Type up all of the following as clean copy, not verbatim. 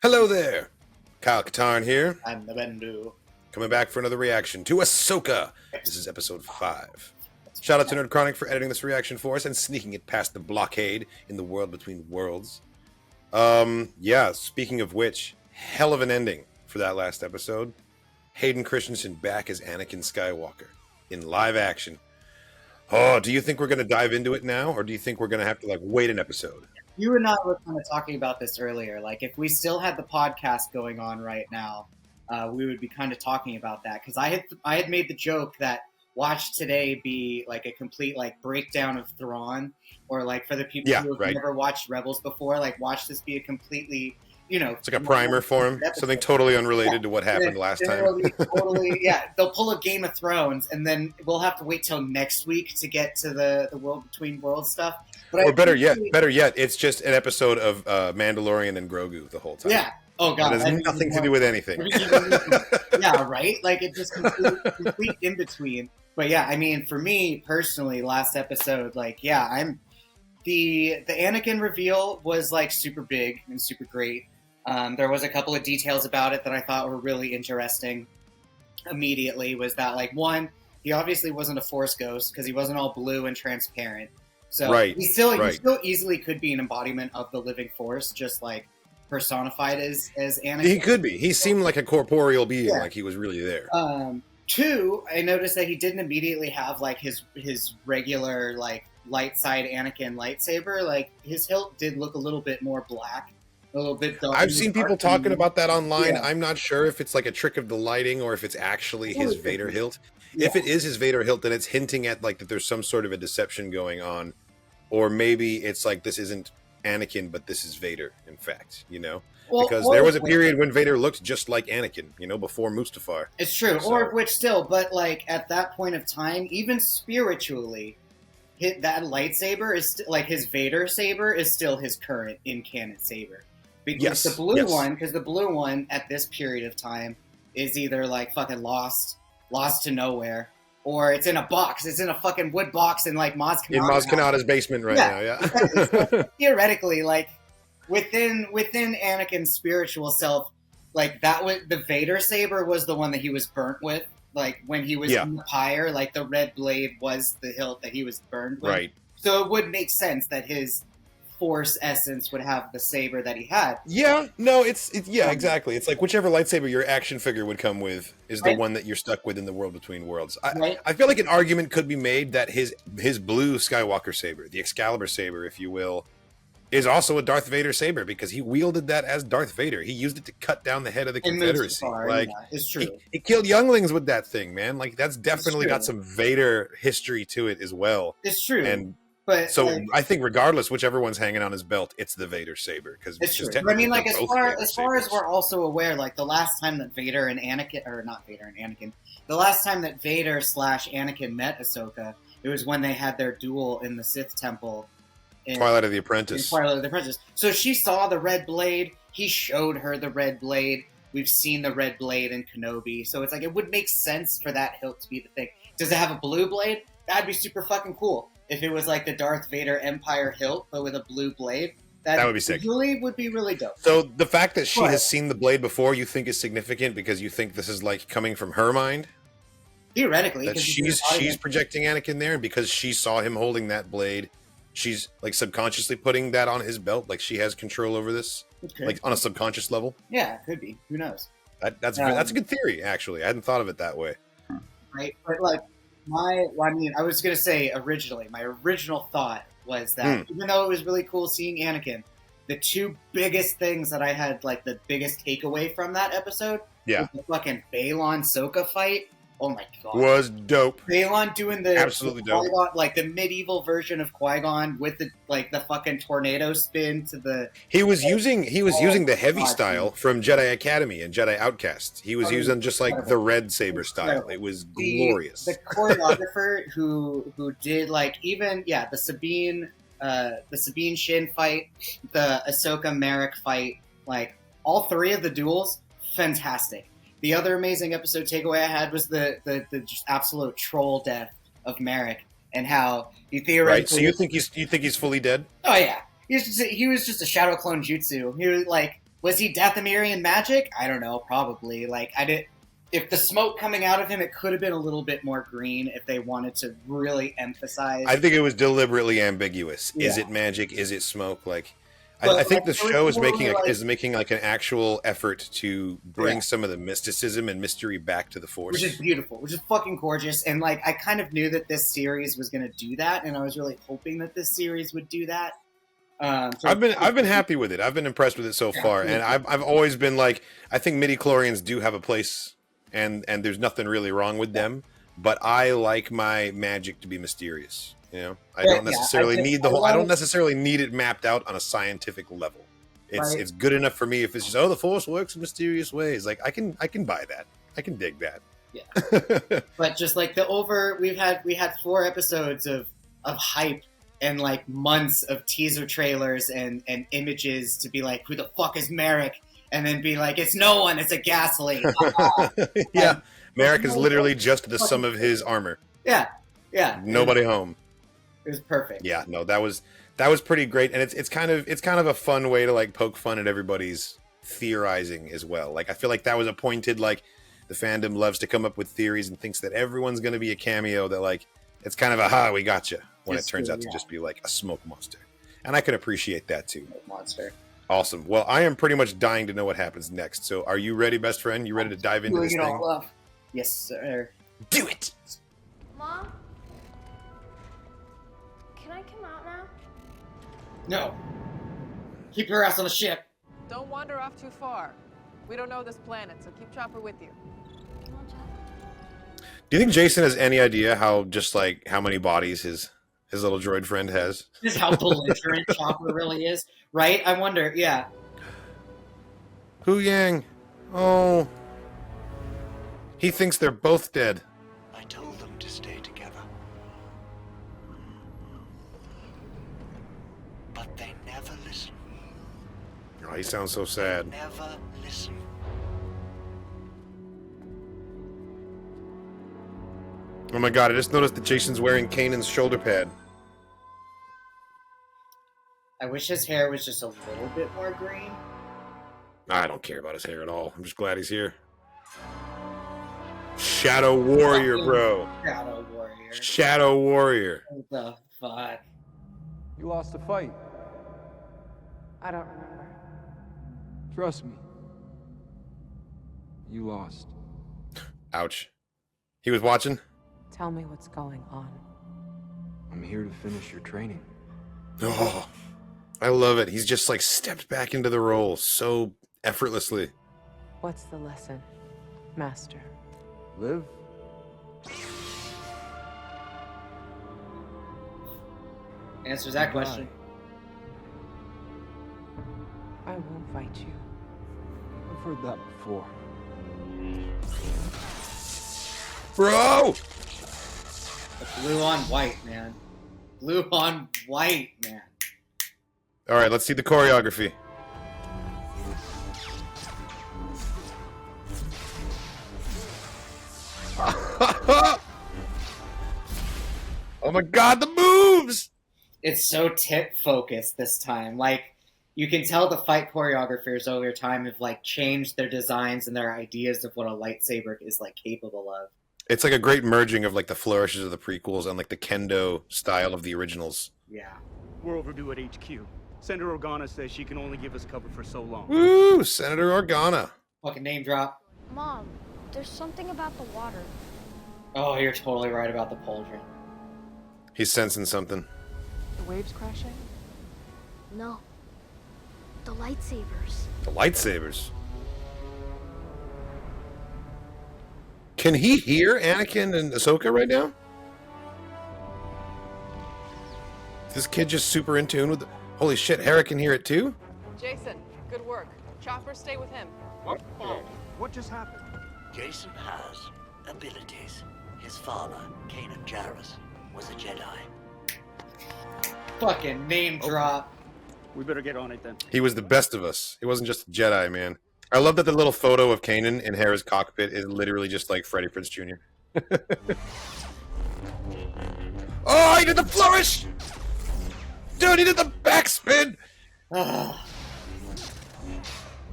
Hello there! Kyle Katarn here, I'm the Bendu. coming back for another reaction to Ahsoka. This is episode 5. Shout out to Nerd Chronic for editing this reaction for us and sneaking it past the blockade in the world between worlds. Yeah, speaking of which, hell of an ending for that last episode. Hayden Christensen back as Anakin Skywalker in live action. Oh, do you think we're going to dive into it now, or do you think we're going to have to wait an episode? You and I were kind of talking about this earlier. Like, if we still had the podcast going on right now, we would be kind of talking about that. Because I had made the joke that watch today be like a complete breakdown of Thrawn, or like for the people who have never watched Rebels before, like watch this be a completely it's like a primer for him, something totally unrelated to what happened last time. They'll pull a Game of Thrones, and then we'll have to wait till next week to get to the world between worlds stuff. But or better yet, it's just an episode of Mandalorian and Grogu the whole time. Yeah. Oh god, it has nothing to do with anything. Yeah, right. Like it just complete in between. But yeah, I mean, for me personally, last episode, I'm the Anakin reveal was like super big and super great. There was a couple of details about it that I thought were really interesting. Immediately was that one, he obviously wasn't a Force ghost because he wasn't all blue and transparent. So he still easily could be an embodiment of the living Force, just like personified as Anakin. He could be. He seemed like a corporeal being, like he was really there. Two, I noticed that he didn't immediately have like his regular light side Anakin lightsaber. Like his hilt did look a little bit more black. A little bit dark. I've seen people talking about that online. Yeah. I'm not sure if it's like a trick of the lighting or if it's actually his Vader hilt. Yeah. If it is his Vader hilt, then it's hinting at that there's some sort of a deception going on. Or maybe it's like this isn't Anakin, but this is Vader, in fact, because there was a period when Vader looked just like Anakin, before Mustafar. It's true. So. Or which still, but at that point of time, even spiritually, that lightsaber is his Vader saber is still his current in canon saber. Because the blue one at this period of time is either fucking lost to nowhere, or it's in a box. It's in a fucking wood box in Maz Kanata's in Maz Kanata's basement right now. Yeah. So, theoretically, within Anakin's spiritual self, that was the Vader saber was the one that he was burnt with. When he was in the pyre, the red blade was the hilt that he was burned with. Right. So it would make sense that his Force essence would have the saber that he had. Yeah, no, it's exactly. It's like whichever lightsaber your action figure would come with is the one that you're stuck with in the world between worlds. I feel like an argument could be made that his blue Skywalker saber, the Excalibur saber, if you will, is also a Darth Vader saber because he wielded that as Darth Vader. He used it to cut down the head of the Confederacy. It's true. He killed younglings with that thing, man. That's definitely got some Vader history to it as well. It's true. And I think regardless, whichever one's hanging on his belt, it's the Vader saber because it's true. But I mean, as far as we're also aware, the last time that Vader and Anakin, or not Vader and Anakin, the last time that Vader / Anakin met Ahsoka, it was when they had their duel in the Sith Temple. Twilight of the Apprentice. So she saw the red blade. He showed her the red blade. We've seen the red blade in Kenobi. So it's it would make sense for that hilt to be the thing. Does it have a blue blade? That'd be super fucking cool. If it was the Darth Vader Empire hilt, but with a blue blade, that would be sick. Would be really dope. So the fact that she has seen the blade before, you think is significant because you think this is coming from her mind? Theoretically. That she's projecting Anakin there, and because she saw him holding that blade, she's subconsciously putting that on his belt, she has control over this, on a subconscious level. Yeah, it could be. Who knows? That's a good theory, actually. I hadn't thought of it that way. Right, but I was gonna say my original thought was that even though it was really cool seeing Anakin, the two biggest things that I had the biggest takeaway from that episode was the fucking Balon Ahsoka fight. Oh my god, was dope. Balon doing the absolutely dope, the medieval version of Qui-Gon with the the fucking tornado spin to the. He was using the heavy style from Jedi Academy and Jedi Outcast. He was using just the red saber style. It was glorious. The choreographer who did the Sabine Shin fight, the Ahsoka Merrick fight, all three of the duels, fantastic. The other amazing episode takeaway I had was the just absolute troll death of Merrick and how he theoretically. Right. So you think he's fully dead? Oh yeah, he was just a shadow clone jutsu. He was Was he Dathomirian magic? I don't know, probably. Like, I did. If the smoke coming out of him, it could have been a little bit more green if they wanted to really emphasize. I think it was deliberately ambiguous. Yeah. Is it magic? Is it smoke? Like, But, I think like, the it was show is more making like- an actual effort to bring Yeah. some of the mysticism and mystery back to the Force. Which is beautiful, which is fucking gorgeous. And, like, I kind of knew that this series was going to do that, and I was really hoping that this series would do that. So I've been happy with it. I've been impressed with it so far, and I've always been like, I think midi-chlorians do have a place, and there's nothing really wrong with them. But I like my magic to be mysterious. You know, I don't necessarily need the whole. I don't necessarily need it mapped out on a scientific level. It's good enough for me if it's just the Force works in mysterious ways. Like I can buy that. I can dig that. Yeah. But just like we had 4 episodes of hype and like months of teaser trailers and images to be like, who the fuck is Merrick? And then be like, it's no one, it's a Ghastly. Yeah. Merrick is literally just the sum of his armor. Yeah. Nobody home. It was perfect. Yeah, no, that was pretty great, and it's kind of a fun way to like poke fun at everybody's theorizing as well. Like I feel like that was a pointed, like the fandom loves to come up with theories and thinks that everyone's going to be a cameo, that like it's kind of a we gotcha when it turns out to just be like a smoke monster. And I can appreciate that too. Smoke monster. Awesome. Well, I am pretty much dying to know what happens next. So are you ready, best friend? You ready to dive into this thing? Yes, sir. Do it! Mom? Can I come out now? No. Keep your ass on the ship. Don't wander off too far. We don't know this planet, so keep Chopper with you. Do you think Jason has any idea how many bodies his little droid friend has? This is how belligerent Chopper really is, right? I wonder, yeah. Hu Yang. Oh. He thinks they're both dead. I told them to stay together. But they never listen. Oh, he sounds so sad. Never listen. Oh my god, I just noticed that Jason's wearing Kanan's shoulder pad. I wish his hair was just a little bit more green. I don't care about his hair at all. I'm just glad he's here. Shadow Warrior, bro. Shadow Warrior. Shadow Warrior. What the fuck? You lost a fight. I don't remember. Trust me. You lost. Ouch. He was watching? Tell me what's going on. I'm here to finish your training. Oh, I love it. He's just like stepped back into the role so effortlessly. What's the lesson, Master? Live. Answers that question. I won't fight you. I've heard that before. Bro! Blue on white, man. Blue on white, man. All right, let's see the choreography. Oh my god, the moves! It's so tip focused this time. Like, you can tell the fight choreographers over time have like changed their designs and their ideas of what a lightsaber is like capable of. It's like a great merging of like the flourishes of the prequels and like the kendo style of the originals. Yeah. We're overdue at HQ. Senator Organa says she can only give us cover for so long. Woo! Senator Organa. Fucking name drop. Mom, there's something about the water. Oh, you're totally right about the pauldron. He's sensing something. The waves crashing? No. The lightsabers. The lightsabers. Can he hear Anakin and Ahsoka right now? Is this kid just super in tune with the... Holy shit, Hera can hear it too? Jason, good work. Chopper, stay with him. What? What just happened? Jason has abilities. His father, Kanan Jarrus, was a Jedi. Fucking name drop. We better get on it then. He was the best of us. He wasn't just a Jedi, man. I love that the little photo of Kanan in Hera's cockpit is literally just like Freddie Prinze Jr. Oh, he did the flourish! Dude, he did the backspin! Ugh.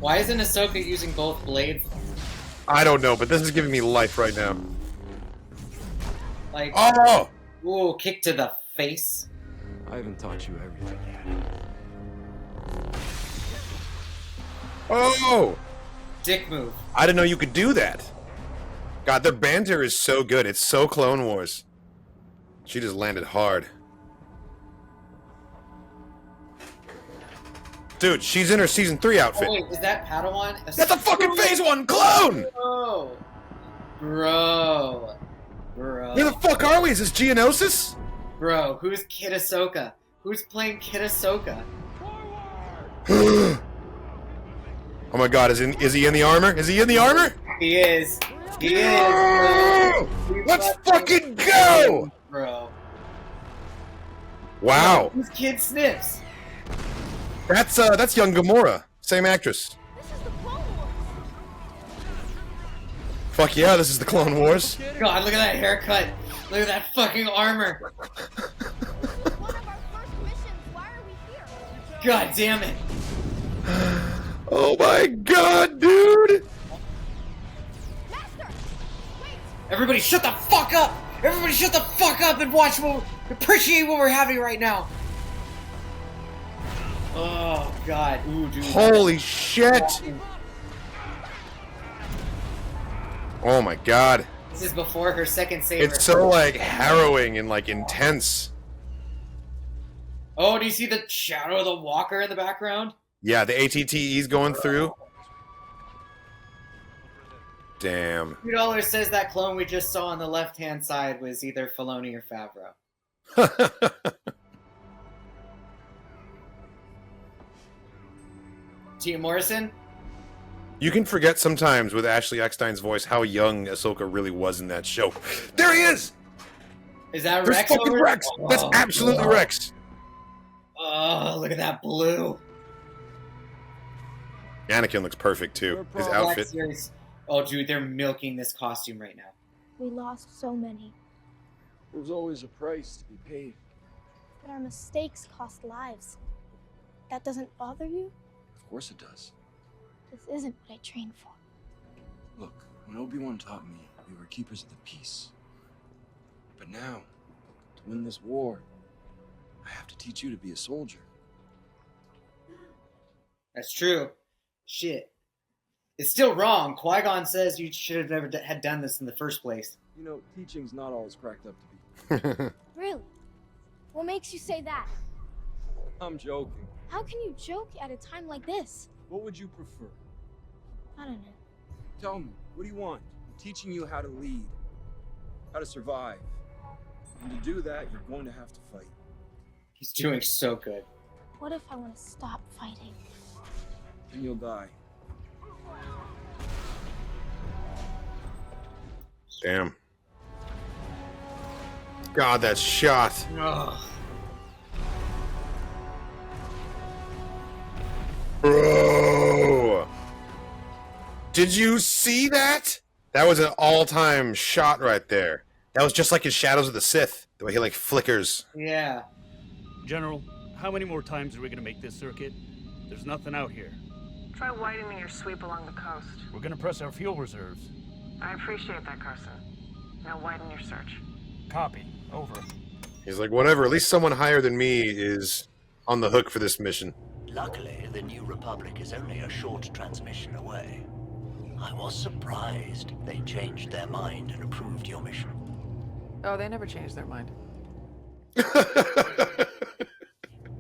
Why isn't Ahsoka using both blades? I don't know, but this is giving me life right now. Like, Oh! ooh, kick to the face. I haven't taught you everything yet. Oh! Dick move. I didn't know you could do that. God, their banter is so good. It's so Clone Wars. She just landed hard. Dude, she's in her Season 3 outfit. Oh wait, is that Padawan? That's a fucking Phase 1 clone! Bro. Bro. Bro. Where the fuck are we? Is this Geonosis? Bro, who's Kid Ahsoka? Who's playing Kid Ahsoka? Oh my god, is he in the armor? Is he in the armor? He is. He is. Oh! Let's fucking go! Bro. Wow. Who's Kid Snips? That's young Gamora. Same actress. This is the Clone Wars. Fuck yeah, this is the Clone Wars. God, look at that haircut. Look at that fucking armor. This was one of our first missions. Why are we here? God damn it. Oh my god, dude! Master! Wait! Everybody shut the fuck up! Everybody shut the fuck up and watch appreciate what we're having right now. Oh god. Ooh, dude. Holy shit! Oh my god. This is before her second saber. It's so like harrowing and like intense. Oh, do you see the shadow of the walker in the background? Yeah, the ATTE's going through. Damn. $2 says that clone we just saw on the left-hand side was either Filoni or Favreau. Tia Morrison? You can forget sometimes with Ashley Eckstein's voice how young Ahsoka really was in that show. There he is! Is that There's Rex fucking over Rex! there? That's absolutely God. Rex! Oh, look at that blue. Anakin looks perfect too. His outfit. Series. Oh, dude, they're milking this costume right now. We lost so many, There's always a price to be paid. but our mistakes cost lives. That doesn't bother you? Of course it does. This isn't what I trained for. Look, when Obi-Wan taught me, we were keepers of the peace. But now, to win this war, I have to teach you to be a soldier. That's true. Shit. It's still wrong. Qui-Gon says you should have never had done this in the first place. You know, teaching's not always cracked up to be. Really? What makes you say that? I'm joking. How can you joke at a time like this? What would you prefer? I don't know. Tell me, what do you want? I'm teaching you how to lead, how to survive. And to do that, you're going to have to fight. He's doing so good. What if I want to stop fighting? And you'll die. Damn. God, that shot. Ugh. Bro! Did you see that? That was an all-time shot right there. That was just like his Shadows of the Sith. The way he like flickers. Yeah. General, how many more times are we gonna make this circuit? There's nothing out here. Try widening your sweep along the coast. We're gonna press our fuel reserves. I appreciate that, Carson. Now widen your search. Copy. Over. He's like, whatever, at least someone higher than me is on the hook for this mission. Luckily, the New Republic is only a short transmission away. I was surprised they changed their mind and approved your mission. Oh, they never changed their mind.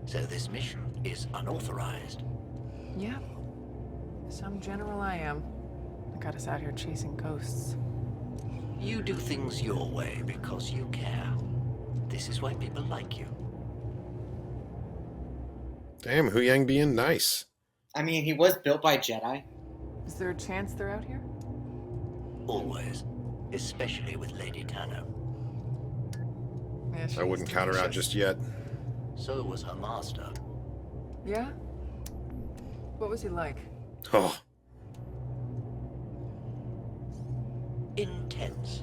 So this mission is unauthorized. Yeah. Some general I am. I got us out here chasing ghosts. You do things your way because you care. This is why people like you. Damn, Hu Yang being nice. I mean, he was built by Jedi. Is there a chance they're out here? Always. Especially with Lady Tano. Yeah, I wouldn't count her out just yet. So was her master. Yeah? What was he like? Oh. Intense.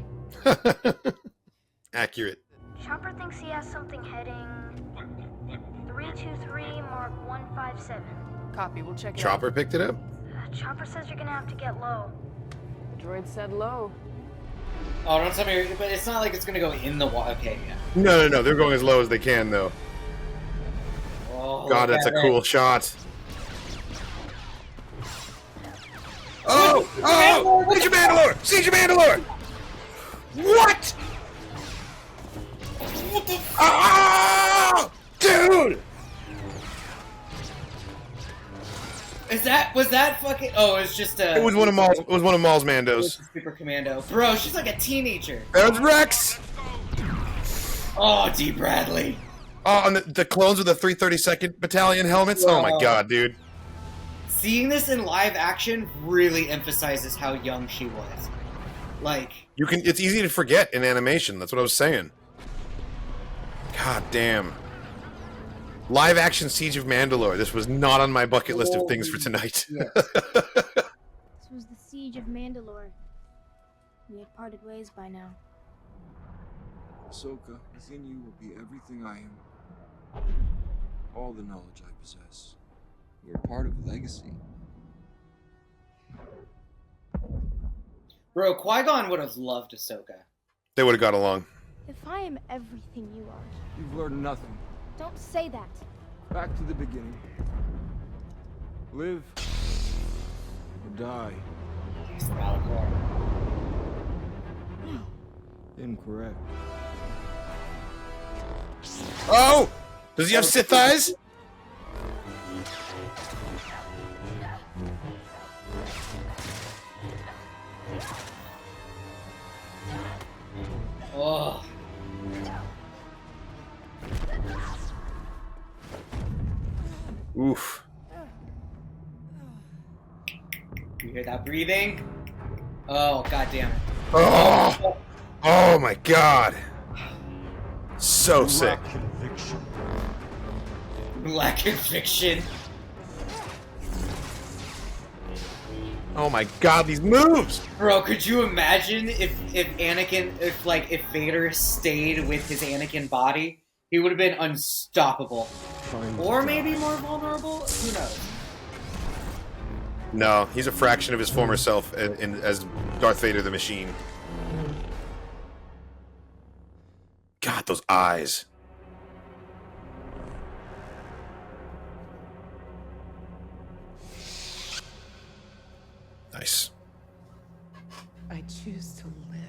Accurate. Chopper thinks he has something heading 323 Mark 157. Copy, we'll check it Chopper picked it up? Chopper says you're gonna have to get low. The droid said low. Oh, don't tell me, but it's not like it's gonna go in the water. Okay, yeah. No. They're going as low as they can, though. Oh, God, look that's a at it. cool shot. Oh! Oh! Siege of Mandalore! Siege of Mandalore! What? What the f- Ah! Dude! was that fucking? Oh, it's just a. It was one of Maul's. It was one of Maul's It was Mandos. a Super Commando, bro. She's like a teenager. There's Rex. Oh, D. Bradley. Oh, and the clones with the 332nd Battalion helmets. Oh my god, dude. Seeing this in live action really emphasizes how young she was. Like, You can. It's easy to forget in animation. That's what I was saying. God damn. Live action Siege of Mandalore. This was not on my bucket list of things for tonight. yes. This was the siege of Mandalore. We had parted ways by now. Ahsoka, within you will be everything I am. All the knowledge I possess. You're part of a legacy. Bro, Qui-Gon would have loved Ahsoka. They would have got along. If I am everything you are, You've learned nothing. don't say that. Back to the beginning. Live or die. He's Malachor. Incorrect. Oh! Does he have Sith eyes? Oh. Oof. You hear that breathing? Oh, goddamn it. Oh! Oh my god. So sick. Black conviction. Oh my god, these moves! Bro, could you imagine if Vader stayed with his Anakin body? He would have been unstoppable. Or maybe more vulnerable? Who knows? No, he's a fraction of his former self as Darth Vader the Machine. God, those eyes. Nice. I choose to live.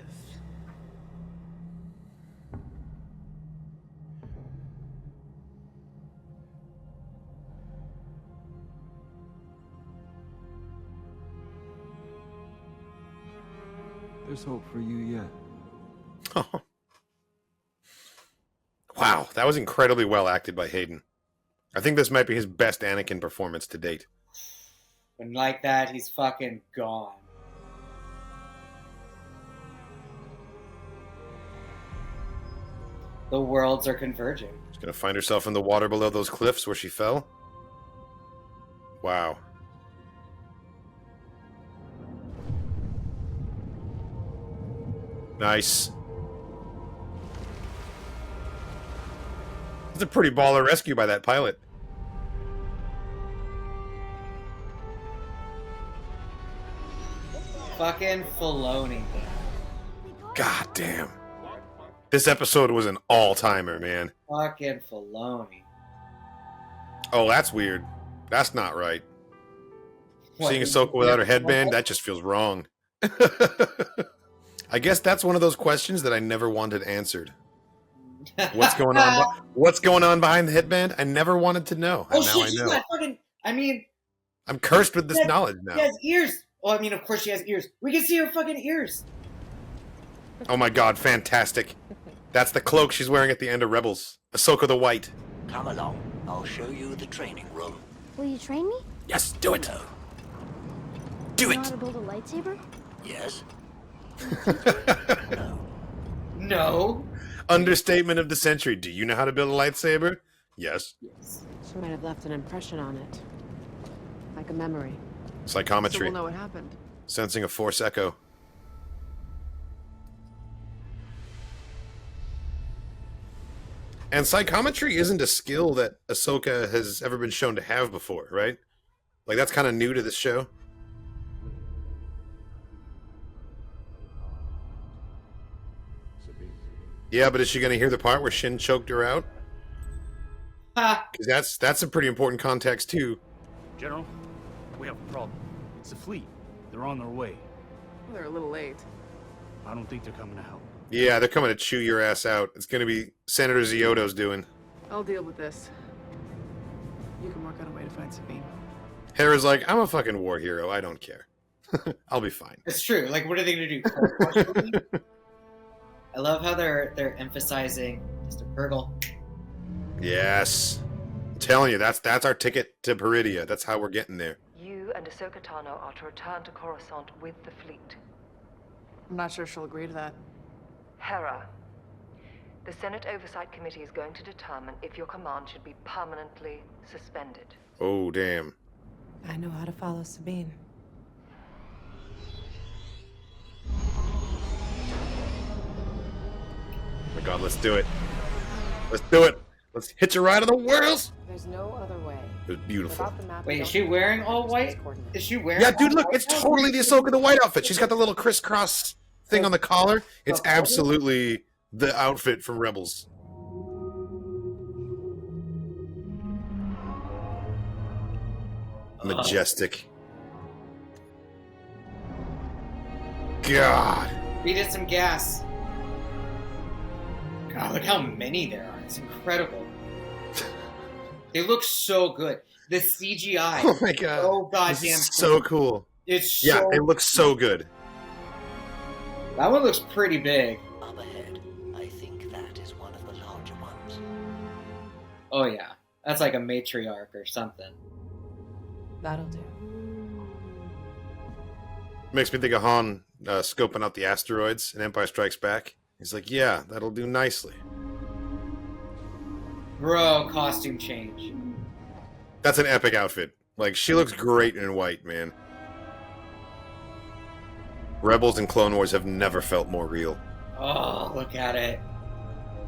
There's hope for you yet. Oh. Wow, that was incredibly well acted by Hayden. I think this might be his best Anakin performance to date. When like that, he's fucking gone. The worlds are converging. She's gonna find herself in the water below those cliffs where she fell. Wow. Nice. It's a pretty baller rescue by that pilot. Fucking Filoni. God damn. This episode was an all-timer, man. Fucking Filoni. Oh, that's weird. That's not right. What, Seeing Ahsoka without her headband, that just feels wrong. I guess that's one of those questions that I never wanted answered. What's going on? What's going on behind the headband? I never wanted to know. Oh And now shit, I she's know. got fucking. I mean, I'm cursed with this Yeah, knowledge now. she has ears. Well, I mean, of course she has ears. We can see her fucking ears. Oh my god, fantastic. That's the cloak she's wearing at the end of Rebels. Ahsoka the White. Come along. I'll show you the training room. Will you train me? Yes, do it. Do You know it. how to build a lightsaber? Yes? No. Understatement of the century. Do you know how to build a lightsaber? Yes. She might have left an impression on it. Like a memory. So Psychometry. we'll know what happened. Sensing a force echo. And psychometry isn't a skill that Ahsoka has ever been shown to have before, right? Like, that's kind of new to this show. Yeah, but is she going to hear the part where Shin choked her out? Ha! Because that's a pretty important context, too. General, we have a problem. It's the fleet. They're on their way. Well, they're a little late. I don't think they're coming to help. Yeah, they're coming to chew your ass out. It's going to be Senator Zioto's doing. I'll deal with this. You can work on a way to find Sabine. Hera's like, I'm a fucking war hero. I don't care. I'll be fine. It's true. Like, what are they gonna do? I love how they're emphasizing Mr. Purgle. Yes. I'm telling you, that's our ticket to Peridia. That's how we're getting there. You and Ahsoka Tano are to return to Coruscant with the fleet. I'm not sure she'll agree to that. Hera, the Senate Oversight Committee is going to determine if your command should be permanently suspended. Oh, damn. I know how to follow Sabine. Oh my god, let's do it. Let's do it. Let's hitch a ride on the worlds. There's no other way. It was beautiful. Without the map, Wait, we is don't she have wearing the all white? coordinates. Is she wearing? Yeah, dude, all look, white? it's totally the Ahsoka the White outfit. She's got the little crisscross thing on the collar. It's absolutely the outfit from Rebels. Majestic. God. We did some gas. God, look how many there are. It's incredible. They look so good. The CGI. Oh my god. Oh goddamn. This is so cool. It's so. Yeah, it looks so good. That one looks pretty big. Up ahead, I think that is one of the larger ones. Oh yeah, that's like a matriarch or something. That'll do. Makes me think of Han scoping out the asteroids in Empire Strikes Back. He's like, yeah, that'll do nicely. Bro, costume change. That's an epic outfit. Like, she looks great in white, man. Rebels and Clone Wars have never felt more real. Oh, look at it.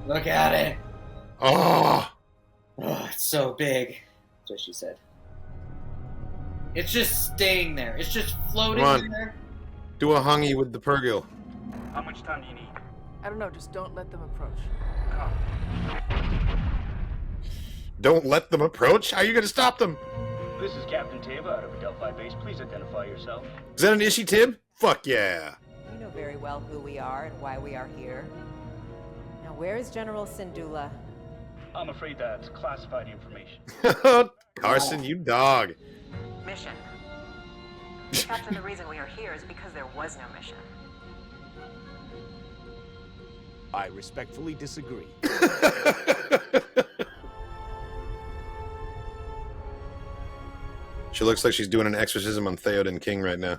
Look at it. Oh! Oh, it's so big. That's what she said. It's just staying there. It's just floating Come on. there. Do a hungy with the Purgil. How much time do you need? I don't know, just don't let them approach. Don't let them approach? How are you going to stop them? This is Captain Tava out of Adelphi Base. Please identify yourself. Is that an Ishi Tib? Fuck yeah. You know very well who we are and why we are here. Now, where is General Syndulla? I'm afraid that's classified information. Carson, you dog. Mission. Captain, the reason we are here is because there was no mission. I respectfully disagree. She looks like she's doing an exorcism on Theoden King right now.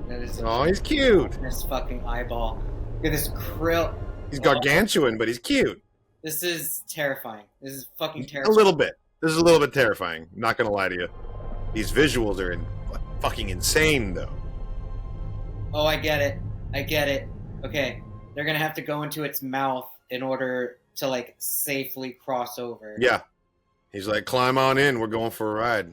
That is Oh, he's cute. this fucking eyeball. Look at this krill. He's gargantuan, but he's cute. This is terrifying. This is fucking A terrifying. little bit. This is a little bit terrifying. Not gonna lie to you. These visuals are fucking insane, though. Oh, I get it. I get it. Okay, they're gonna have to go into its mouth in order to like safely cross over. Yeah. He's like, climb on in. We're going for a ride.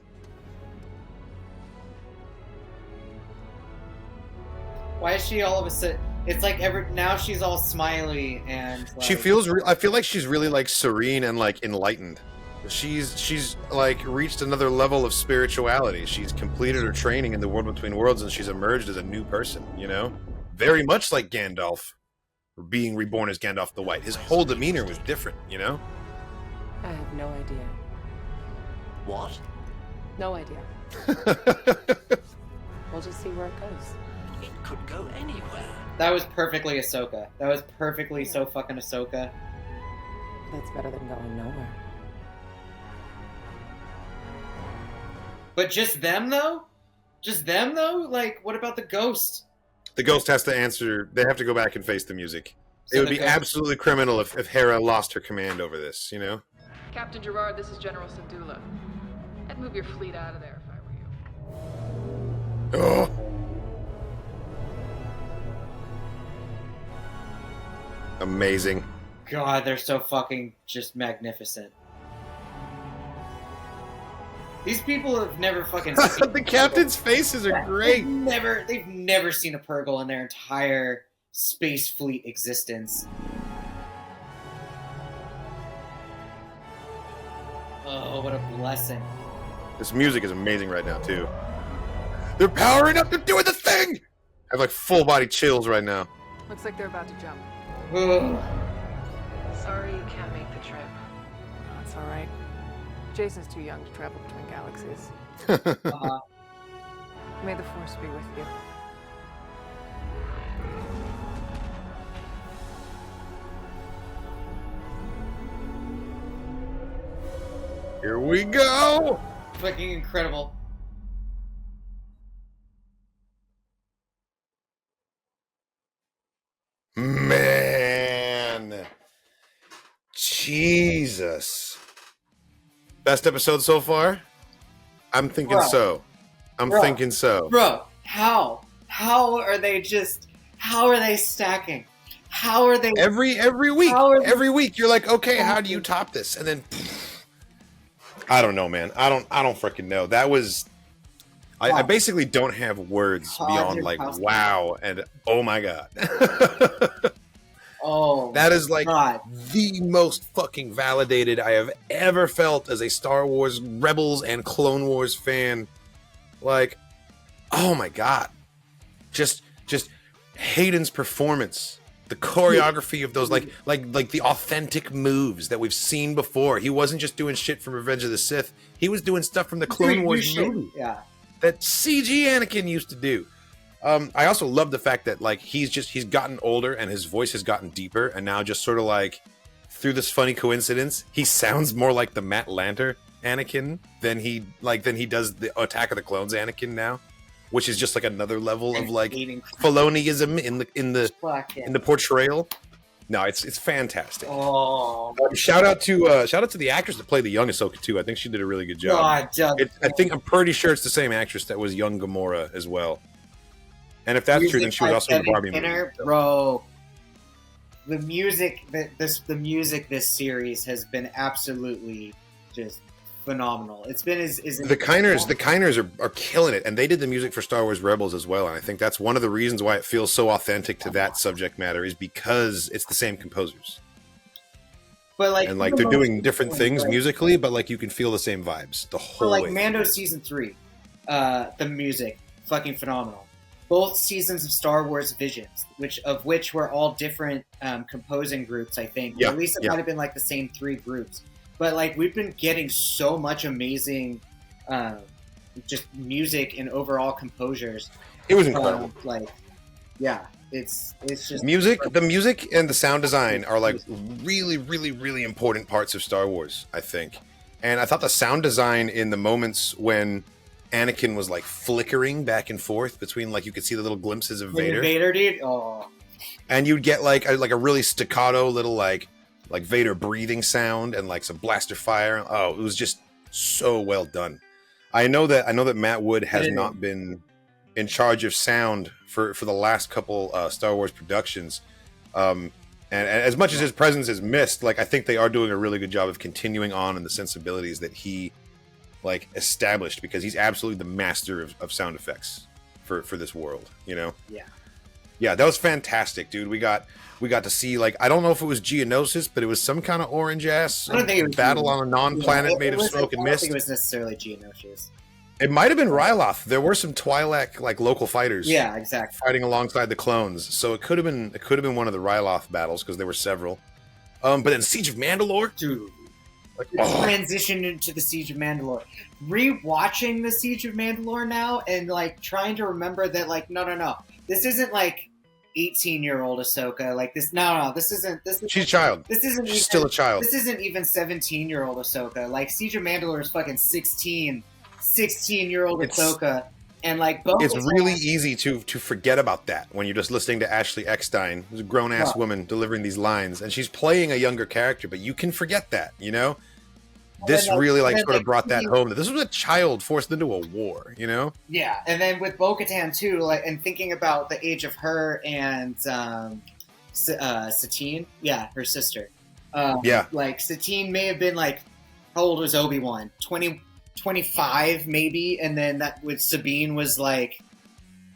Why is she all of a sudden? It's like now she's all smiley and like, She feels. I feel like she's really like serene and like enlightened. She's like reached another level of spirituality. She's completed her training in the world between worlds, and she's emerged as a new person. You know, very much like Gandalf, being reborn as Gandalf the White. His whole demeanor was different. You know. I have no idea. What? No idea. We'll just see where it goes. It could go anywhere. that was perfectly Ahsoka. That was perfectly so fucking Ahsoka. That's better than going nowhere. But just them though? Just them though? Like, what about the ghost? The ghost has to answer. They have to go back and face the music. So It would the be ghost- absolutely criminal if Hera lost her command over this. You know. Captain Gerard, this is General Syndulla. I'd move your fleet out of there if I were you. Oh. Amazing. God, they're so fucking just magnificent. These people have never fucking seen The captain's faces are great. They've never seen a Purgle in their entire space fleet existence. Oh, what a blessing. This music is amazing right now, too. They're powering up. They're doing the thing. I have like full body chills right now. Looks like they're about to jump. Ugh. Sorry you can't make the trip. That's all right. Jason's too young to travel between galaxies. May the Force be with you. Here we go. Fucking incredible. Man. Jesus. Best episode so far? I'm thinking so. I'm thinking so. Bro, how? How are they stacking? How are they every week you're like, okay, how do you top this? And then I don't know, man. I don't freaking know. That was I basically don't have words beyond like wow and oh my god. Oh, that is like the most fucking validated I have ever felt as a Star Wars Rebels and Clone Wars fan. Like, oh my god. Just Hayden's performance, the choreography of those like the authentic moves that we've seen before. He wasn't just doing shit from Revenge of the Sith. He was doing stuff from the Clone Wars movie. Yeah. That CG Anakin used to do. I also love the fact that like he's gotten older and his voice has gotten deeper, and now just sort of like through this funny coincidence, he sounds more like the Matt Lanter Anakin than he does the Attack of the Clones Anakin now, which is just like another level of like Filoniism in the portrayal. No, it's fantastic. Oh, shout out to the actress that played the young Ahsoka too. I think she did a really good job. I'm pretty sure it's the same actress that was young Gamora as well. And if that's true, then she was also in the Barbie movie. Bro, the music this series has been absolutely just phenomenal. It's been the Kiners are killing it, and they did the music for Star Wars Rebels as well. And I think that's one of the reasons why it feels so authentic to that subject matter is because it's the same composers. But like, and like they're doing different things musically, but like you can feel the same vibes the whole way. Like Mando season 3, the music fucking phenomenal. Both seasons of Star Wars Visions, which were all different composing groups, I think. Yeah, at least it might have been like the same 3 groups. But like we've been getting so much amazing, just music and overall composers. It was incredible. It's just music. The music and the sound design are like really, really, really important parts of Star Wars, I think. And I thought the sound design in the moments when Anakin was like flickering back and forth between like you could see the little glimpses of Vader. Vader, dude. Oh. And you'd get like a really staccato little like Vader breathing sound and like some blaster fire. Oh, it was just so well done. I know that Matt Wood has not been in charge of sound for the last couple Star Wars productions. And as much as his presence is missed, like I think they are doing a really good job of continuing on in the sensibilities that he like established, because he's absolutely the master of sound effects for this world, you know? Yeah, that was fantastic, dude. We got to see, like, I don't know if it was Geonosis, but it was some kind of orange ass battle on a non-planet made of smoke and mist. I don't think it was necessarily Geonosis. It might have been Ryloth. There were some Twi'lek like local fighters. Yeah, exactly. Fighting alongside the clones. So it could have been one of the Ryloth battles, because there were several. But then Siege of Mandalore, dude. Like, transition into the Siege of Mandalore. Rewatching the Siege of Mandalore now and like trying to remember that like no. This isn't like 18-year-old Ahsoka. Like this this isn't she's a child. She's still a child. This isn't even 17-year-old Ahsoka. Like Siege of Mandalore is fucking 16-year-old Ahsoka. And like it's really easy to forget about that when you're just listening to Ashley Eckstein, who's a grown-ass woman delivering these lines, and she's playing a younger character, but you can forget that, you know? This really sort of brought that home. That this was a child forced into a war, you know? Yeah, and then with Bo-Katan too, like, and thinking about the age of her and Satine, her sister. Like Satine may have been like, how old was Obi-Wan? 25 maybe, and then that with Sabine was like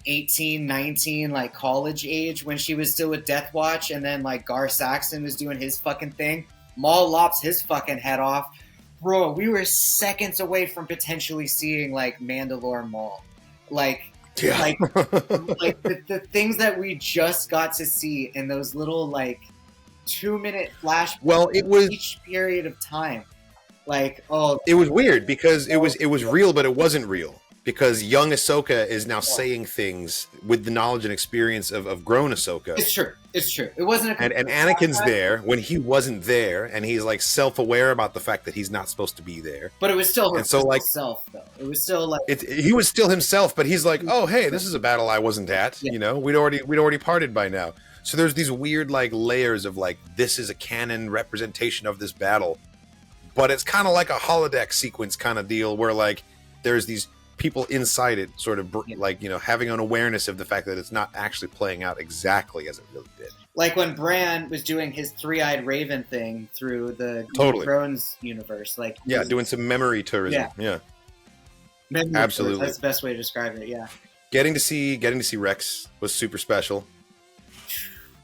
18, 19, like college age when she was still with Death Watch, and then like Gar Saxon was doing his fucking thing. Maul lops his fucking head off. Bro, we were seconds away from potentially seeing like Mandalore Maul. Like, Yeah. like the things that we just got to see in those little like 2-minute flashbacks. Well, it was each period of time. Like, oh, it was weird because it was real, but it wasn't real. Because young Ahsoka is now saying things with the knowledge and experience of grown Ahsoka. It's true. It's true. It wasn't. And Anakin's there when he wasn't there, and he's like self-aware about the fact that he's not supposed to be there. But it was still her and so, like, self, though. It was still like he was still himself, but he's like, oh hey, this is a battle I wasn't at. Yeah. You know, we'd already parted by now. So there's these weird like layers of like this is a canon representation of this battle, but it's kind of like a holodeck sequence kind of deal where like there's these people inside it sort of like, you know, having an awareness of the fact that it's not actually playing out exactly as it really did. Like when Bran was doing his three-eyed raven thing through the Totally. Thrones universe, like Yeah, doing some memory tourism. Yeah. Absolutely. That's the best way to describe it. Yeah. Getting to see Rex was super special.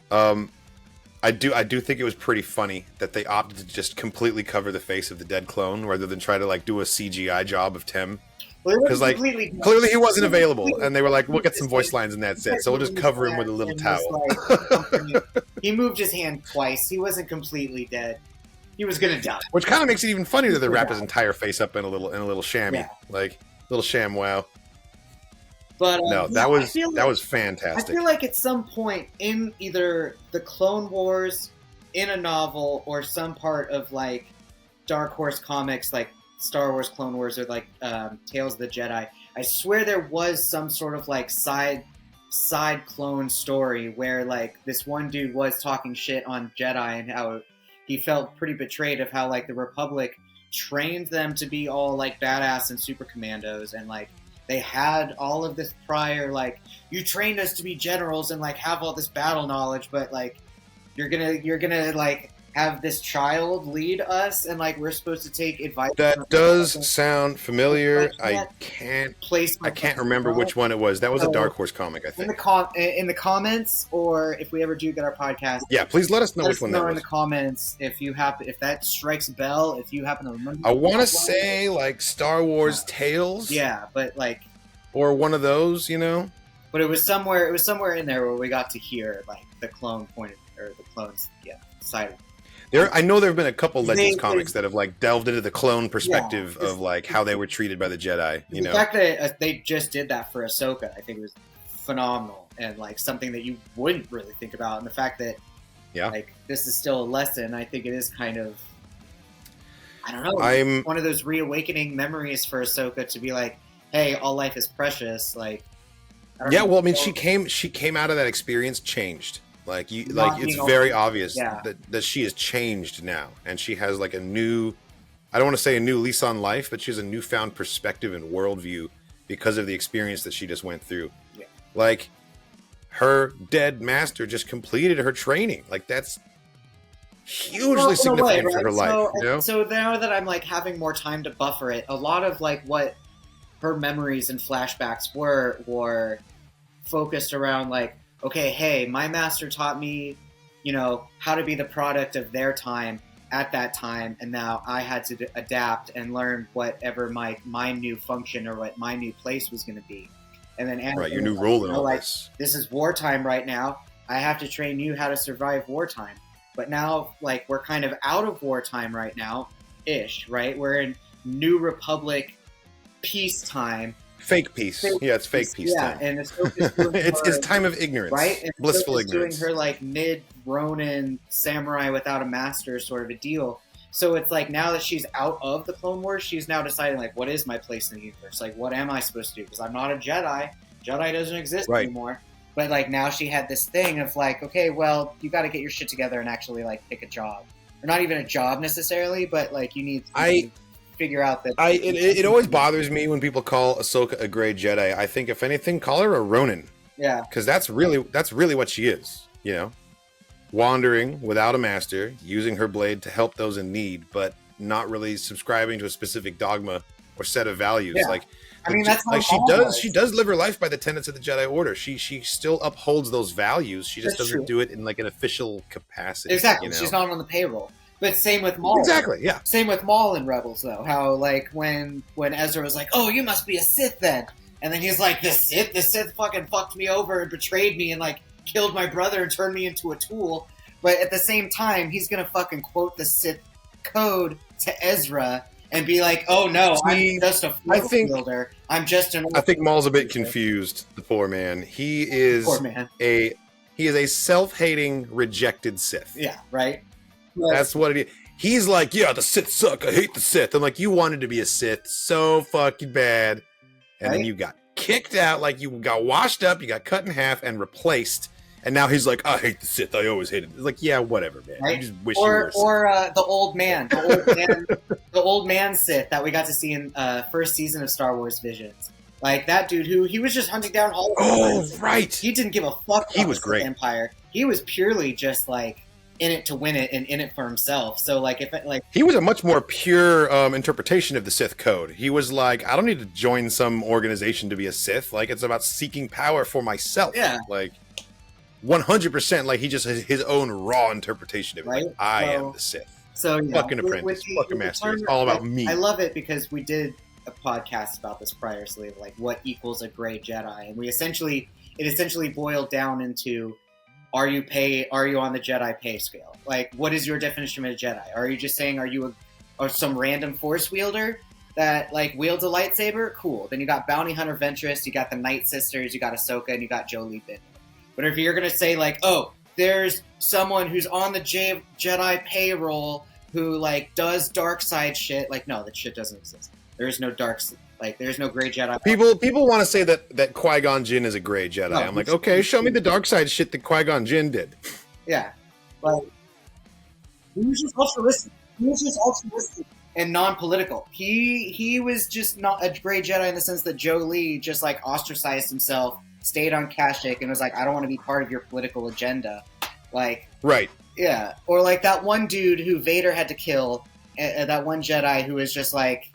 I do think it was pretty funny that they opted to just completely cover the face of the dead clone rather than try to like do a CGI job of Tem. Because like clearly he wasn't available, and they were like, "We'll get some voice lines in that set, so we'll just cover him with a little towel." He moved his hand twice. He wasn't completely dead. He was gonna die. Which kind of makes it even funnier that they wrap his entire face up in a little chamois, like little sham wow. But no, that was fantastic. I feel like at some point in either the Clone Wars, in a novel, or some part of like Dark Horse comics, like Star Wars, Clone Wars, or like Tales of the Jedi, I swear there was some sort of like side clone story where like this one dude was talking shit on Jedi and how he felt pretty betrayed of how like the Republic trained them to be all like badass and super commandos, and like they had all of this prior like, you trained us to be generals and like have all this battle knowledge, but like you're gonna like have this child lead us, and like we're supposed to take advice. That does sound familiar. I can't remember which one it was. That was a Dark Horse comic, I think. In the comments, or if we ever do get our podcast, yeah, please let us know which one that was. In the comments if that strikes a bell, if you happen to remember. I want to say like Star Wars Tales. Yeah, but like, or one of those, you know. But it was somewhere in there where we got to hear like the clone point or the clones, side of it. I know there have been a couple Legends comics that have like delved into the clone perspective of like how they were treated by the Jedi. You know, the fact that they just did that for Ahsoka, I think was phenomenal, and like something that you wouldn't really think about. And the fact that like this is still a lesson, I think it is kind of, I don't know, one of those reawakening memories for Ahsoka to be like, hey, all life is precious. Like, well, I mean, she came out of that experience changed. Like it's very obvious that she has changed now, and she has like a new, I don't want to say a new lease on life, but she has a newfound perspective and worldview because of the experience that she just went through. Yeah. Like her dead master just completed her training. Like that's hugely significant for her life. You know? So now that I'm like having more time to buffer it, a lot of like what her memories and flashbacks were focused around like, okay, hey, my master taught me, you know, how to be the product of their time at that time, and now I had to adapt and learn whatever my new function or what my new place was going to be. And then Anakin, your new role in all this. This is wartime right now. I have to train you how to survive wartime. But now, like, we're kind of out of wartime right now, ish, right? We're in New Republic peacetime. Fake peace. It's fake peace time. And it's time of ignorance. Right? And blissful ignorance. Doing her like mid-Ronin samurai without a master sort of a deal. So it's like now that she's out of the Clone Wars, she's now deciding like, what is my place in the universe? Like, what am I supposed to do? Because I'm not a Jedi. Jedi doesn't exist anymore. But like now she had this thing of like, okay, well, you got to get your shit together and actually like pick a job. Or not even a job necessarily, but like you need to figure out that it always bothers me when people call Ahsoka a gray Jedi. I think if anything, call her a Ronin. Yeah. Because that's really what she is, you know? Wandering without a master, using her blade to help those in need, but not really subscribing to a specific dogma or set of values. Yeah. Like, I mean, that's like how Maul was. she does live her life by the tenets of the Jedi Order. She still upholds those values. She just That's doesn't true. do it in like an official capacity. Exactly. You know? She's not on the payroll. But same with Maul. Exactly, yeah. Same with Maul in Rebels, though. How, like, when Ezra was like, oh, you must be a Sith then. And then he's like, the Sith fucking fucked me over and betrayed me and, like, killed my brother and turned me into a tool. But at the same time, he's gonna fucking quote the Sith code to Ezra and be like, oh no, I'm just a force wielder. I'm just an... I think Maul's a bit confused, the poor man. He is Poor man. a self-hating, rejected Sith. Yeah, right? That's what it is. He's like, yeah, the Sith suck. I hate the Sith. I'm like, you wanted to be a Sith so fucking bad. And then you got kicked out, like you got washed up, you got cut in half and replaced. And now he's like, I hate the Sith. I always hated it. It's like, yeah, whatever, man. Right? You just wish you were a Sith. Or the old man. The old man Sith that we got to see in first season of Star Wars Visions. Like that dude who he was just hunting down Hollywood. Oh, right. He didn't give a fuck He about was the great. Sith Empire. He was purely just like in it to win it and in it for himself. So like if it, like he was a much more pure interpretation of the Sith code. He was like, I don't need to join some organization to be a Sith. Like it's about seeking power for myself. Yeah. Like 100%. Like he just has his own raw interpretation of it. Right? Like, I am the Sith. So yeah, fucking apprentice, fucking master. It's all about me. I love it because we did a podcast about this previously, like what equals a gray Jedi, and it essentially boiled down into are you on the Jedi pay scale? Like, what is your definition of a Jedi? Are you just saying, are you some random Force wielder that, like, wields a lightsaber? Cool. Then you got Bounty Hunter Ventress, you got the Night Sisters, you got Ahsoka, and you got Jolee Bendu. But if you're going to say, like, oh, there's someone who's on the Jedi payroll who, like, does dark side shit, like, no, that shit doesn't exist. There is no there's no gray Jedi. People want to say that Qui-Gon Jinn is a gray Jedi. No, I'm like, okay, show me the dark side shit that Qui-Gon Jinn did. Yeah. Like, he was just altruistic and non-political. He was just not a gray Jedi in the sense that Jolee just, like, ostracized himself, stayed on Kashyyyk, and was like, I don't want to be part of your political agenda. Like, right. Yeah. Or, like, that one dude who Vader had to kill, that one Jedi who was just like,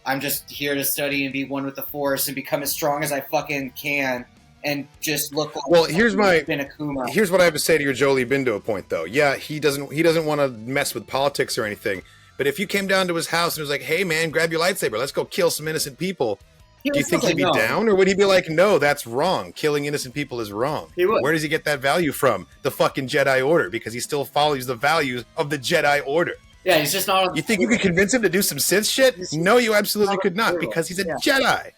I'm just here to study and be one with the Force and become as strong as I fucking can and just look like here's what I have to say to your Jolee Bindo point, though. Yeah, he doesn't want to mess with politics or anything. But if you came down to his house and was like, hey, man, grab your lightsaber. Let's go kill some innocent people. Do you think he'd be down? Or would he be like, no, that's wrong. Killing innocent people is wrong. He would. Where does he get that value from? The fucking Jedi Order, because he still follows the values of the Jedi Order. Yeah, he's just not. You think you could convince him to do some Sith shit? No, you absolutely could not, because he's a Jedi.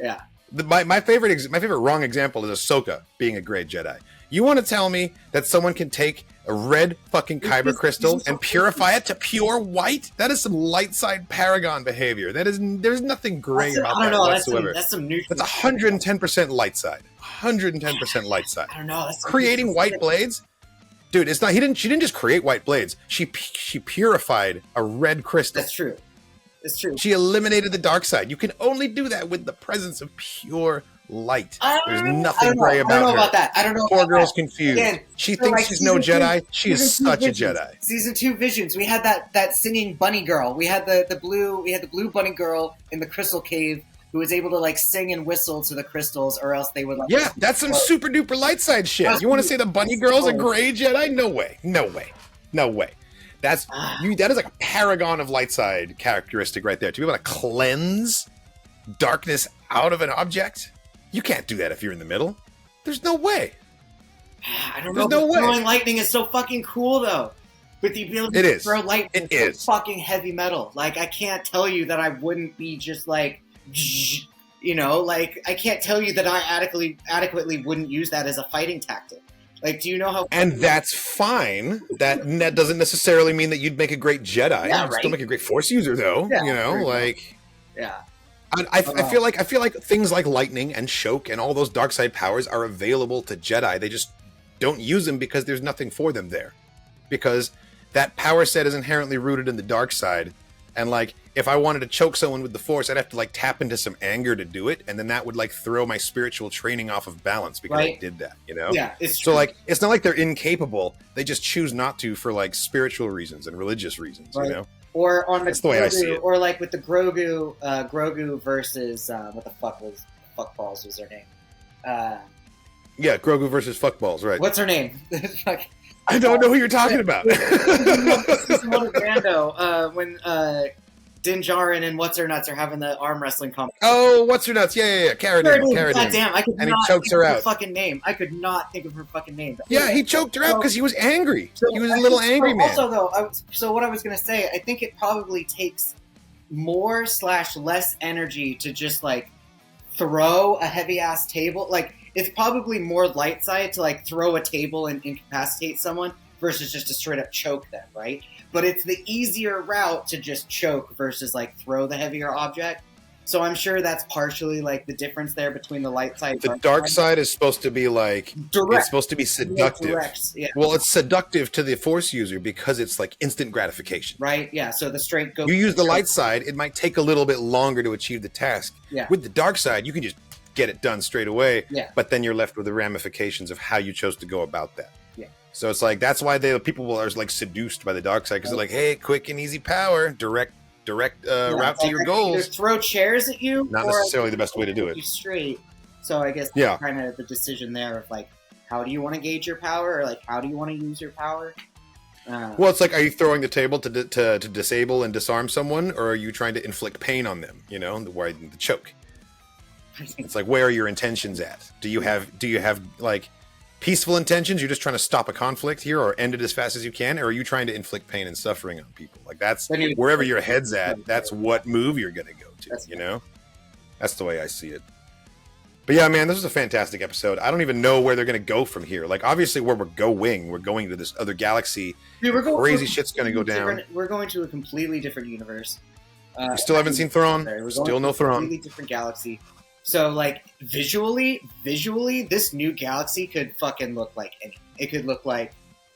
Yeah. My favorite wrong example is Ahsoka being a great Jedi. You want to tell me that someone can take a red fucking kyber crystal and purify it to pure white? That is some light side paragon behavior. There's nothing gray about that whatsoever. That's some new. That's 110% light side. 110% light side. I don't know. That's creating white blades. Dude, it's not. She didn't just create white blades. She purified a red crystal. That's true. It's true. She eliminated the dark side. You can only do that with the presence of pure light. There's nothing gray about her. I don't know about that. I don't know. Poor girl's confused. Again, she thinks she's no Jedi. She is such a Jedi. Season 2 Visions. We had that singing bunny girl. We had the blue bunny girl in the crystal cave who was able to, like, sing and whistle to the crystals, or else they would, like... Yeah, that's some super duper light side shit. You want to say the bunny girl's a gray Jedi? No way. No way. No way. That is like a paragon of light side characteristic right there. To be able to cleanse darkness out of an object, you can't do that if you're in the middle. There's no way. I don't know. There's no way. Throwing lightning is so fucking cool, though. With the ability to throw lightning, it's fucking heavy metal. Like, I can't tell you that I wouldn't be just like... You know, like, I can't tell you that I adequately wouldn't use that as a fighting tactic. Like, do you know how... And that's fine. That doesn't necessarily mean that you'd make a great Jedi. Yeah, You'd still make a great Force user, though. Yeah, you know, like... Yeah. I feel like things like lightning and choke and all those dark side powers are available to Jedi. They just don't use them because there's nothing for them there. Because that power set is inherently rooted in the dark side. And, like, if I wanted to choke someone with the Force, I'd have to, like, tap into some anger to do it, and then that would, like, throw my spiritual training off of balance because I did that, you know? Yeah, it's true. So, like, it's not like they're incapable. They just choose not to for, like, spiritual reasons and religious reasons, you know? Or on the That's the way I see Grogu, it. or like with the Grogu versus what the fuck balls was her name? Yeah, Grogu versus fuckballs, right? What's her name? I don't know who you're talking about. Season 1 of Mando, when Din Djarin and what's her nuts are having the arm wrestling competition. Oh, what's her nuts? Yeah. Cara Dune. God damn, I could and not he chokes think her of her out. fucking name. I could not think of her fucking name. Yeah, he choked her out because he was angry. He was a little angry man. Also, though, so what I was gonna say, I think it probably takes more / less energy to just like throw a heavy ass table. Like it's probably more light side to like throw a table and incapacitate someone versus just to straight up choke them, right? But it's the easier route to just choke versus like throw the heavier object. So I'm sure that's partially like the difference there between the light side. The dark side is supposed to be like direct. It's supposed to be seductive. Direct, yeah. Well, it's seductive to the Force user because it's like instant gratification. Right? Yeah. So the straight go. You use the light side, it might take a little bit longer to achieve the task. Yeah. With the dark side, you can just get it done straight away. Yeah. But then you're left with the ramifications of how you chose to go about that. Yeah. So it's like that's why people are like seduced by the dark side because they're like, hey, quick and easy power, direct route to your goals. Either throw chairs at you, Not or necessarily the best way to do it. You straight. So I guess Yeah. kind of the decision there of like, how do you want to gauge your power, or like how do you want to use your power? Well, it's like, are you throwing the table to disable and disarm someone, or are you trying to inflict pain on them? You know, the choke. It's like, where are your intentions at? Do you have like peaceful intentions? You're just trying to stop a conflict here or end it as fast as you can, or are you trying to inflict pain and suffering on people? Like that's wherever your head's at. That's what move you're gonna go to. You know, that's the way I see it. But yeah, man, this was a fantastic episode. I don't even know where they're gonna go from here. Like, obviously, where we're going to this other galaxy. Dude, Crazy shit's gonna go down. We're going to a completely different universe. We still haven't seen Thrawn. Still no Thrawn. Completely different galaxy. So, like, visually, this new galaxy could fucking look like anything. It could look like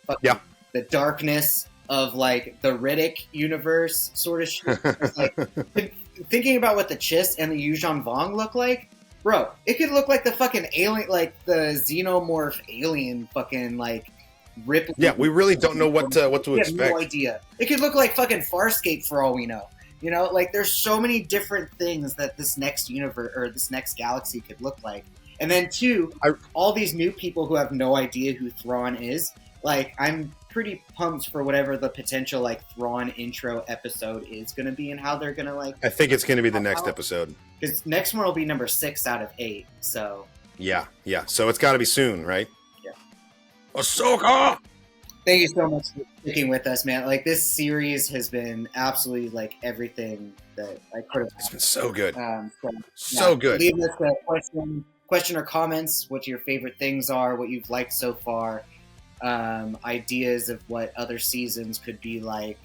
the darkness of, like, the Riddick universe sort of shit. Like, thinking about what the Chiss and the Yuuzhan Vong look like, bro, it could look like the fucking alien, like, the xenomorph alien fucking, like, Ripley. Yeah, we really don't know what to expect. We have no idea. It could look like fucking Farscape for all we know. You know, like, there's so many different things that this next universe or this next galaxy could look like. And then, two, all these new people who have no idea who Thrawn is, like, I'm pretty pumped for whatever the potential, like, Thrawn intro episode is going to be and how they're going to, like... I think it's going to be the next episode. Because next one will be number 6 out of 8, so... Yeah. So it's got to be soon, right? Yeah. Ahsoka! Thank you so much for sticking with us, man. Like, this series has been absolutely, like, everything that I could have. It's been so good. So good. Leave us a question or comments, what your favorite things are, what you've liked so far, ideas of what other seasons could be like,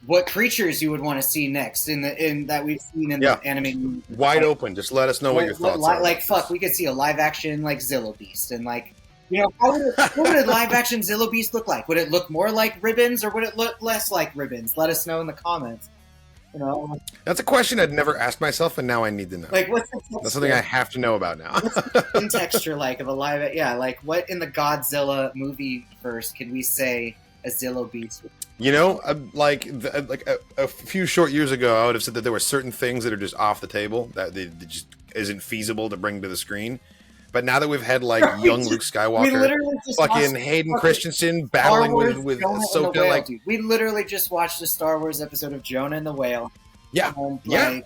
what creatures you would want to see next in that we've seen in the anime. Wide open. Just let us know what your thoughts are. Like, fuck, we could see a live-action, like, Zillo Beast, and, like, you know, what would a live-action Zillo Beast look like? Would it look more like Ribbons, or would it look less like Ribbons? Let us know in the comments. You know, that's a question I'd never asked myself, and now I need to know. Like, what's that's something I have to know about now. What's the skin texture like of a live? Yeah, like, what in the Godzilla movie verse can we say a Zillo Beast? You know, like a few short years ago, I would have said that there were certain things that are just off the table that they just isn't feasible to bring to the screen. But now that we've had, like, young Luke Skywalker, fucking Hayden Christensen battling with Ahsoka, like, dude. We literally just watched a Star Wars episode of Jonah and the Whale. Yeah, yeah.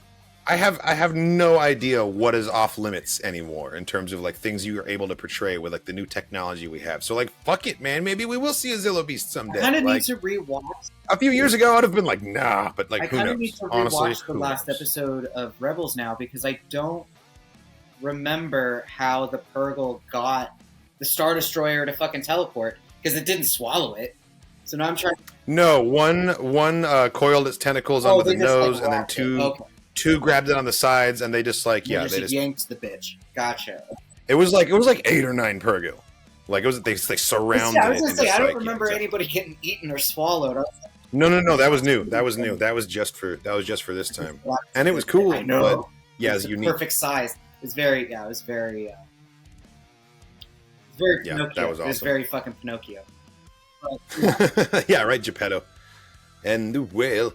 I have no idea what is off limits anymore in terms of, like, things you are able to portray with, like, the new technology we have. So, like, fuck it, man. Maybe we will see a Zillo Beast someday. I kind of like, need to rewatch. A few years ago, I'd have been like, nah, but, like, who knows? I kind of need to rewatch the last episode of Rebels now because I don't remember how the Purrgil got the Star Destroyer to fucking teleport because it didn't swallow it. So now I'm trying. No, one coiled its tentacles onto the nose, like, and then two grabbed it on the sides, and they just like they just yanked the bitch. Gotcha. It was like 8 or 9 Purrgil. Like, it was they surrounded. Yeah, I was gonna say I don't like, remember anybody getting eaten or swallowed. No, that was new. That was just for this time, and it was cool. I know. But yeah, it was unique. Perfect size. It was very Pinocchio. That was awesome. It was very fucking Pinocchio. Yeah, right, Geppetto. And well.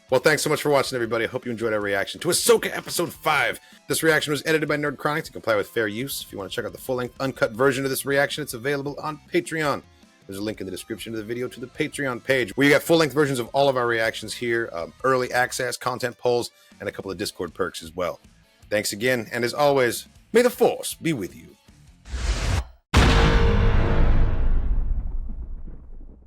Well, thanks so much for watching, everybody. I hope you enjoyed our reaction to Ahsoka Episode 5. This reaction was edited by Nerd Chronic to comply with fair use. If you want to check out the full-length, uncut version of this reaction, it's available on Patreon. There's a link in the description of the video to the Patreon page, where you got full-length versions of all of our reactions here, early access, content polls, and a couple of Discord perks as well. Thanks again, and as always, may the Force be with you.